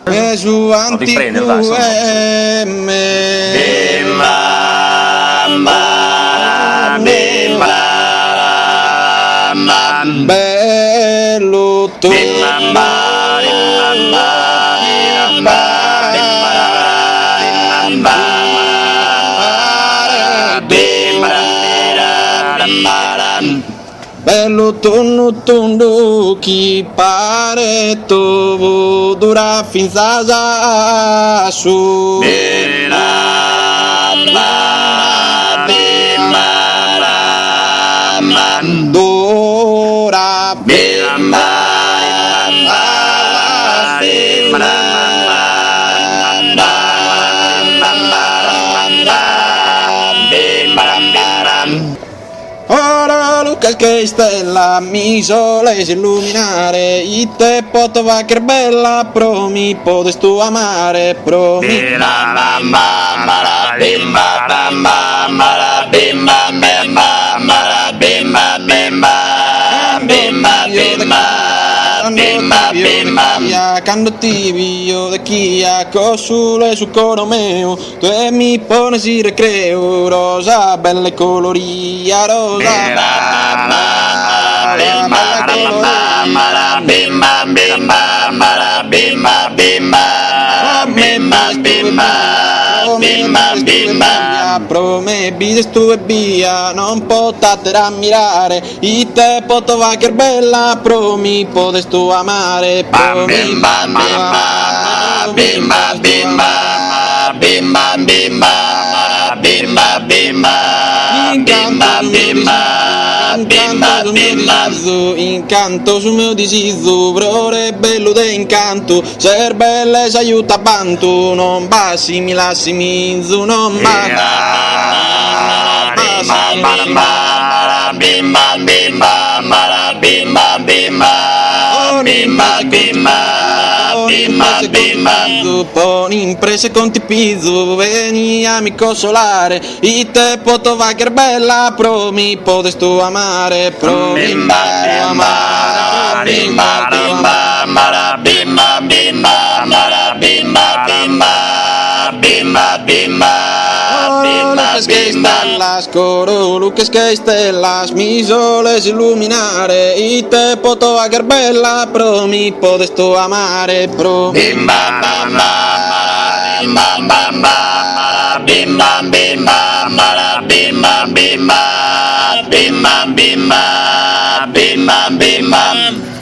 Gesù antico bello tu bello tondo chi pare tu dura fins a su dora ora Lucas che stella mi soles illuminare i te potova che bella promi podes tu amare promi quando ti vio de chia cosule su coro meu tu mi pones il recreo rosa belle coloria rosa prome bides tu e via non potate ammirare i te potova che bella promi podes tu amare promi incanto sul mio disiso vrore bello de incanto ser belle s'aiuta bantu non basi mi lassi minzu non poni imprese conti pizzo veni amico solare i te potova che bella promi podes tu amare promi stellas coro Lucas che stellas mi soles illuminare i te potova che bella promi podes tu amare promi bim bam